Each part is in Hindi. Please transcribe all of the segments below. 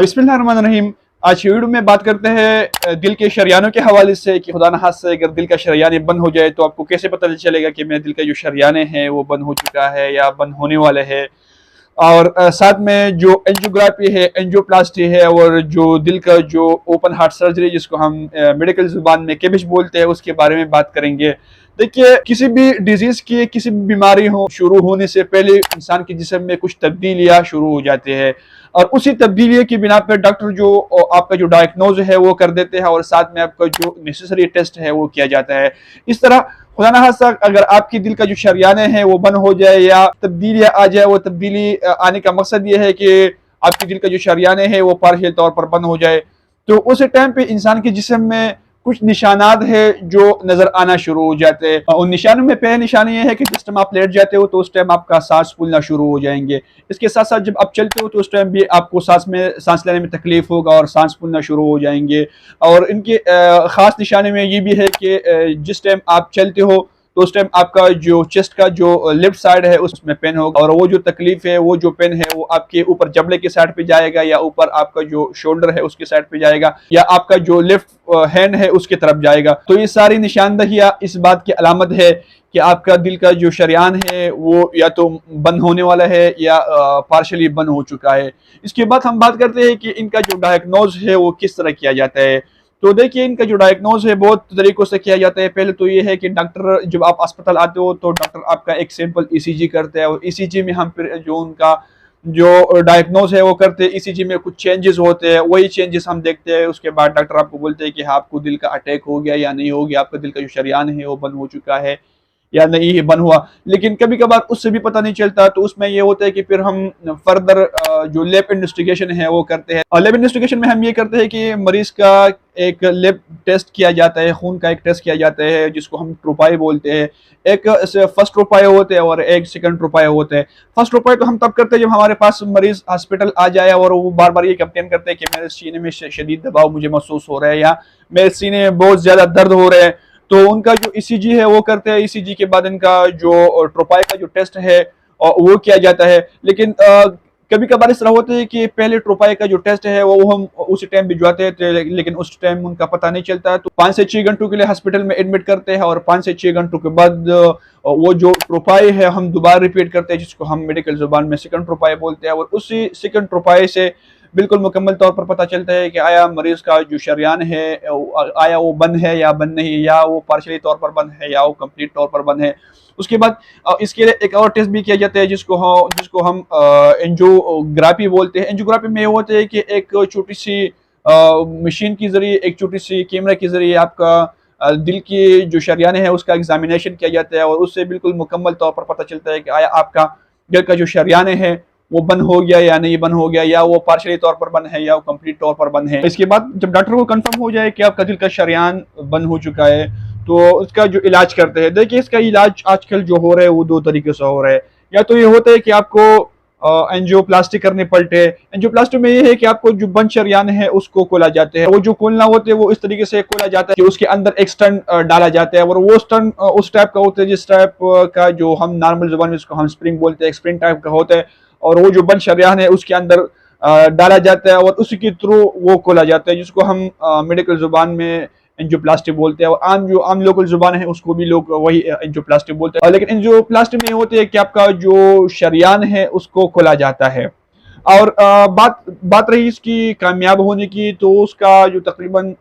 बिस्मिल्लाहिर्रहमानिर्रहीम। आज की वीडियो में बात करते हैं दिल के शरियानों के हवाले से कि खुदा न खास्ता अगर दिल का शरियान बंद हो जाए तो आपको कैसे पता चलेगा कि मेरे दिल का जो शरियाने हैं वो बंद हो चुका है या बंद होने वाले है। और साथ में जो एंजियोग्राफी है, एंजियोप्लास्टी है, और जो दिल का जो ओपन हार्ट सर्जरी जिसको हम मेडिकल जुबान में केबिश बोलते हैं उसके बारे में बात करेंगे। देखिए, किसी भी डिजीज की, किसी भी बीमारी हो शुरू होने से पहले इंसान के जिस्म में कुछ तब्दीलियां शुरू हो जाती है और उसी तब्दीलियों की बिना पर डॉक्टर जो आपका जो डायग्नोज है वो कर देते हैं और साथ में आपका जो नेसेसरी टेस्ट है वो किया जाता है। इस तरह खुदा ना खास्ता अगर आपकी दिल का जो शरियाने हैं वो बंद हो जाए या तब्दीलियां आ जाए, वो तब्दीली आने का मकसद ये है कि आपके दिल का जो शरियाने हैं वो पार्शियल तौर पर बंद हो जाए, तो उस टाइम पे इंसान के जिस्म में कुछ निशानात है जो नजर आना शुरू हो जाते हैं। उन निशानों में पहला निशान ये है कि जिस टाइम आप लेट जाते हो तो उस टाइम आपका सांस फूलना शुरू हो जाएंगे। इसके साथ साथ जब आप चलते हो तो उस टाइम भी आपको सांस लेने में तकलीफ होगा और सांस फूलना शुरू हो जाएंगे। और इनके खास निशाने में ये भी है कि जिस टाइम आप चलते हो तो उस टाइम आपका जो चेस्ट का जो लेफ्ट साइड है उसमें पेन होगा और वो जो तकलीफ है, वो जो पेन है वो आपके ऊपर जबड़े के साइड पे जाएगा या ऊपर आपका जो शोल्डर है उसके साइड पे जाएगा या आपका जो लेफ्ट हैंड है उसके तरफ जाएगा। तो ये सारी निशानदहियां इस बात की अलामत है कि आपका दिल का जो शरियान है वो या तो बंद होने वाला है या पार्शली बंद हो चुका है। इसके बाद हम बात करते हैं कि इनका जो डायग्नोज है वो किस तरह किया जाता है। तो देखिए, इनका जो डायग्नोज है बहुत तरीकों से किया जाता है। पहले तो ये है कि डॉक्टर, जब आप अस्पताल आते हो तो डॉक्टर आपका एक सिंपल ईसीजी करते हैं और ईसीजी में हम फिर जो उनका जो डायग्नोज है वो करते हैं। ईसीजी में कुछ चेंजेस होते हैं, वही चेंजेस हम देखते हैं। उसके बाद डॉक्टर आपको बोलते हैं कि हाँ, आपको दिल का अटैक हो गया या नहीं हो गया, आपका दिल का जो शरियान है वो बंद हो चुका है या नहीं ही बंद हुआ। लेकिन कभी कभार उससे भी पता नहीं चलता, तो उसमें ये होता है कि फिर हम फर्दर जो लैब इन्वेस्टिगेशन है वो करते हैं। और लैब इन्वेस्टिगेशन में हम ये करते हैं कि मरीज का एक लैब टेस्ट किया जाता है, खून का एक टेस्ट किया जाता है जिसको हम ट्रोपाई बोलते हैं। एक फर्स्ट ट्रोपाई होते हैं और एक सेकंड ट्रोपाई होते हैं। फर्स्ट ट्रोपाई तो हम तब करते हैं जब हमारे पास मरीज हॉस्पिटल आ जाए और वो बार बार ये कंप्लेन करते हैं कि मेरे सीने में शदीद दबाव मुझे महसूस हो रहा है या मेरे सीने में बहुत ज्यादा दर्द हो रहा है। तो उनका जो ईसीजी है वो करते हैं। ईसीजी के बाद इनका जो ट्रोपाई का जो टेस्ट है वो किया जाता है। लेकिन कभी कभार इस तरह होता है कि पहले ट्रोपाई का जो टेस्ट है वो हम उसी टाइम भिजवाते हैं, लेकिन उस टाइम उनका पता नहीं चलता, तो 5 से 6 घंटों के लिए हॉस्पिटल में एडमिट करते हैं और 5 से 6 घंटों के बाद वो जो ट्रोपाई है हम दोबारा रिपीट करते हैं जिसको हम मेडिकल जुबान में सेकंड ट्रोपाई बोलते हैं। और उसी सेकंड ट्रोपाई से बिल्कुल मुकम्मल तौर पर पता चलता है कि आया मरीज का जो शरियान है आया वो बंद है या बंद नहीं, या वो पार्शली तौर पर बंद है या वो कंप्लीट तौर पर बंद है। उसके बाद इसके लिए एक और टेस्ट भी किया जाता है जिसको हम एंजियोग्राफी बोलते हैं। एंजियोग्राफी में ये होता है कि एक छोटी सी मशीन के जरिए, एक छोटी सी कैमरा के जरिए आपका दिल की जो शरियाने है उसका एग्जामिनेशन किया जाता है और उससे बिल्कुल मुकम्मल तौर पर पता चलता है कि आया आपका दिल का जो शरियाने है वो बंद हो गया या नहीं बंद हो गया, या वो पार्शियली तौर पर बंद है या वो कंप्लीट तौर पर बंद है। इसके बाद जब डॉक्टर को कंफर्म हो जाए कि आपका दिल का शरियान बंद हो चुका है तो उसका जो इलाज करते हैं। देखिए, इसका इलाज आजकल जो हो रहा है वो 2 तरीके से हो रहा है। या तो ये होता है कि आपको एंजियोप्लास्टी करनी पड़ते हैं। एंजियोप्लास्टी में ये है कि आपको जो बंद शरियान है उसको खोला जाते हैं। वो जो खोलना होते हैं वो इस तरीके से खोला जाता है कि उसके अंदर एक स्टंट डाला जाता है और वो स्टंट उस टाइप का होता है जिस टाइप का जो हम नॉर्मल जुबान में जिसको हम स्प्रिंग बोलते हैं, स्प्रिंग टाइप का होता है। और वो जो बंद शरियान है उसके अंदर डाला जाता है और उसी के थ्रू वो खोला जाता है जिसको हम मेडिकल जुबान में एंजियोप्लास्टी बोलते हैं। और जो आम लोकल जुबान है उसको भी लोग वही एंजियोप्लास्टी बोलते हैं। लेकिन एंजियोप्लास्टी में होते हैं कि आपका जो शरियान है उसको खोला जाता है। और बात रही इसकी कामयाब होने की, तो उसका जो तकरीबन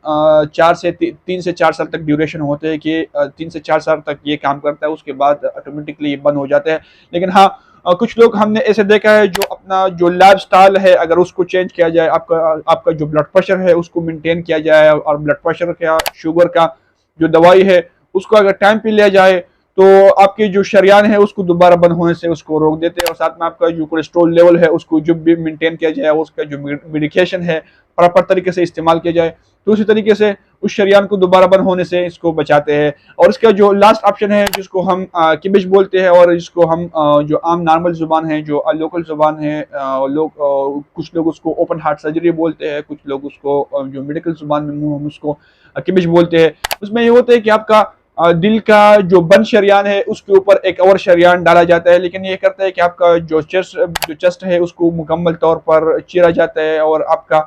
3 से 4 साल तक ड्यूरेशन होते हैं कि 3 से 4 साल तक ये काम करता है, उसके बाद ऑटोमेटिकली ये बंद हो जाता है। लेकिन हाँ, कुछ लोग हमने ऐसे देखा है जो अपना जो लाइफ स्टाइल है अगर उसको चेंज किया जाए, आपका जो ब्लड प्रेशर है उसको मेंटेन किया जाए और ब्लड प्रेशर का, शुगर का जो दवाई है उसको अगर टाइम पे लिया जाए तो आपके जो शरियान है उसको दोबारा बंद होने से उसको रोक देते हैं। और साथ में आपका जो कोलेस्ट्रॉल लेवल है उसको जब भी मेंटेन किया जाए, उसका जो मेडिकेशन है प्रॉपर तरीके से इस्तेमाल किया जाए, तो उसी तरीके से उस शरियान को दोबारा बंद होने से इसको बचाते हैं। और इसका जो लास्ट ऑप्शन है जिसको हम किबिश बोलते हैं और जिसको हम जो आम नॉर्मल जुबान है, जो लोकल जुबान है, कुछ लोग उसको ओपन हार्ट सर्जरी बोलते हैं, कुछ लोग उसको जो मेडिकल जुबान में हम उसको किबिश बोलते हैं। उसमें ये होता है कि आपका दिल का जो बंद शरियान है उसके ऊपर एक और शरियान डाला जाता है, लेकिन ये करता है कि आपका जो चेस्ट है उसको मुकम्मल तौर पर चीरा जाता है और आपका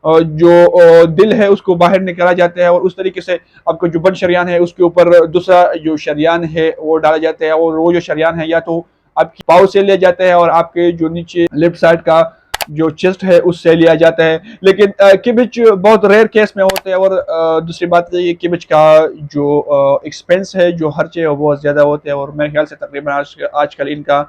जो दिल है उसको बाहर निकाला जाता है, और उस तरीके से आपका जो बंद शरियान है उसके ऊपर दूसरा जो शरियान है वो डाला जाता है, और वो जो शरियान है या तो आपकी पाँव से लिया जाता है और आपके जो नीचे लेफ्ट साइड का जो चेस्ट है उससे लिया जाता है। लेकिन किबिच बहुत रेयर केस में होते हैं, और दूसरी बात ये किबिच का जो एक्सपेंस है, जो खर्चे है वो बहुत ज़्यादा होते हैं, और मेरे ख्याल से तकरीबन आजकल इनका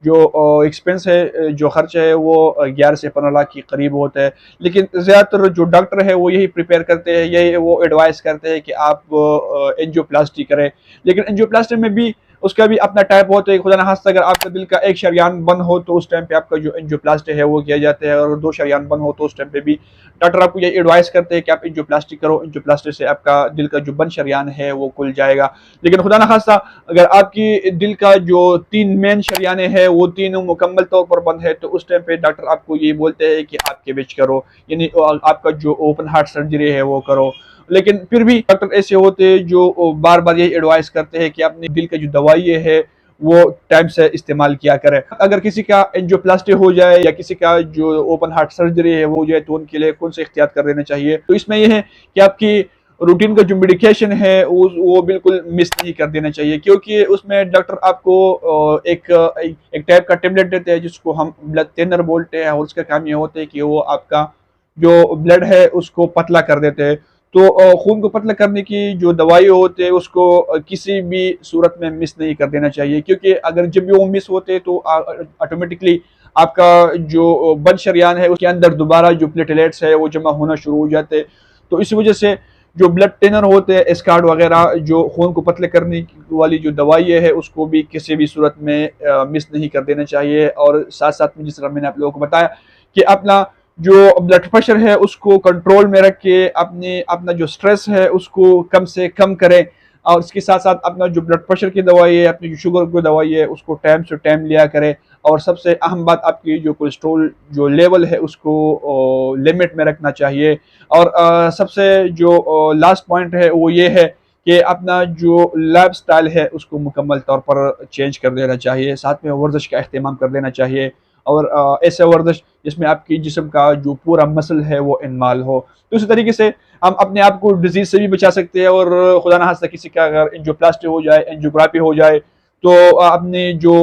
जो एक्सपेंस है, जो खर्च है वो 11 से 15 लाख के करीब होता है। लेकिन ज़्यादातर जो डॉक्टर है वो यही प्रिपेयर करते हैं, यही वो एडवाइस करते हैं कि आप एंजियोप्लास्टी करें। लेकिन एंजियोप्लास्टी में भी उसका भी अपना टाइप होता है। खुदा न खास्ता अगर आपका दिल का एक शरियान बंद हो तो उस टाइम पे आपका जो एंजियोप्लास्टी है वो किया जाता है, और 2 शरियान बंद हो तो उस टाइम पे भी डॉक्टर आपको ये एडवाइस करते हैं कि आप एंजियोप्लास्टी करो। एंजियोप्लास्टी से आपका दिल का जो बंद शरियान है वो खुल जाएगा। लेकिन खुदा न खास्ता अगर आपकी दिल का जो 3 मेन शरियाने हैं वो तीनों मुकम्मल तौर पर बंद है तो उस टाइम पे डॉक्टर आपको ये बोलते हैं कि आप केबिच करो, यानी आपका जो ओपन हार्ट सर्जरी है वो करो। लेकिन फिर भी डॉक्टर ऐसे होते हैं जो बार बार यही एडवाइस करते हैं कि अपने दिल का जो दवाई है वो टाइम से इस्तेमाल किया करें। अगर किसी का एंजियोप्लास्टी हो जाए या किसी का जो ओपन हार्ट सर्जरी है वो हो जाए तो उनके लिए कौन से एहतियात कर लेना चाहिए, तो इसमें यह है कि आपकी रूटीन का जो मेडिकेशन है वो बिल्कुल मिस नहीं कर देना चाहिए, क्योंकि उसमें डॉक्टर आपको एक टाइप का टेबलेट देते हैं जिसको हम ब्लड थिनर बोलते हैं, और उसका काम ये होता है कि वो आपका जो ब्लड है उसको पतला कर देते हैं। तो खून को पतला करने की जो दवाई होती है उसको किसी भी सूरत में मिस नहीं कर देना चाहिए, क्योंकि अगर जब भी वो मिस होते हैं तो ऑटोमेटिकली आपका जो बंद शरियान है उसके अंदर दोबारा जो प्लेटलेट्स है वो जमा होना शुरू हो जाते हैं। तो इसी वजह से जो ब्लड टिनर होते हैं, एस्कार्ड वगैरह, जो खून को पतले करने वाली जो दवाई है उसको भी किसी भी सूरत में मिस नहीं कर देना चाहिए। और साथ साथ में जिस तरह मैंने आप लोगों को बताया कि अपना जो ब्लड प्रेशर है उसको कंट्रोल में रख के अपना जो स्ट्रेस है उसको कम से कम करें, और इसके साथ साथ अपना जो ब्लड प्रेशर की दवाई है, अपनी जो शुगर की दवाई है उसको टाइम से टाइम लिया करें। और सबसे अहम बात, आपकी जो कोलेस्ट्रॉल जो लेवल है उसको लिमिट में रखना चाहिए। और सबसे जो लास्ट पॉइंट है वो ये है कि अपना जो लाइफ स्टाइल है उसको मुकम्मल तौर पर चेंज कर देना चाहिए, साथ में वर्जिश का अहतमाम कर देना चाहिए, और ऐसे वर्जिश जिसमें आपकी जिस्म का जो पूरा मसल है वो इनमाल हो। तो इसी तरीके से हम अपने आप को डिजीज से भी बचा सकते हैं, और खुदा न खास्ता किसी का अगर एंजियोप्लास्टी हो जाए, एंजियोग्राफी हो जाए, तो अपने जो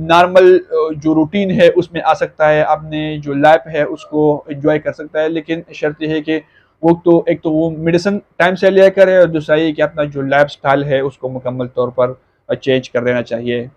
नॉर्मल जो रूटीन है उसमें आ सकता है, अपने जो लाइफ है उसको एंजॉय कर सकता है। लेकिन शर्त यह है कि वो तो एक तो वो मेडिसिन टाइम से लिया करे, और दूसरा ये कि अपना जो लाइफ स्टाइल है उसको मुकम्मल तौर पर चेंज कर देना चाहिए।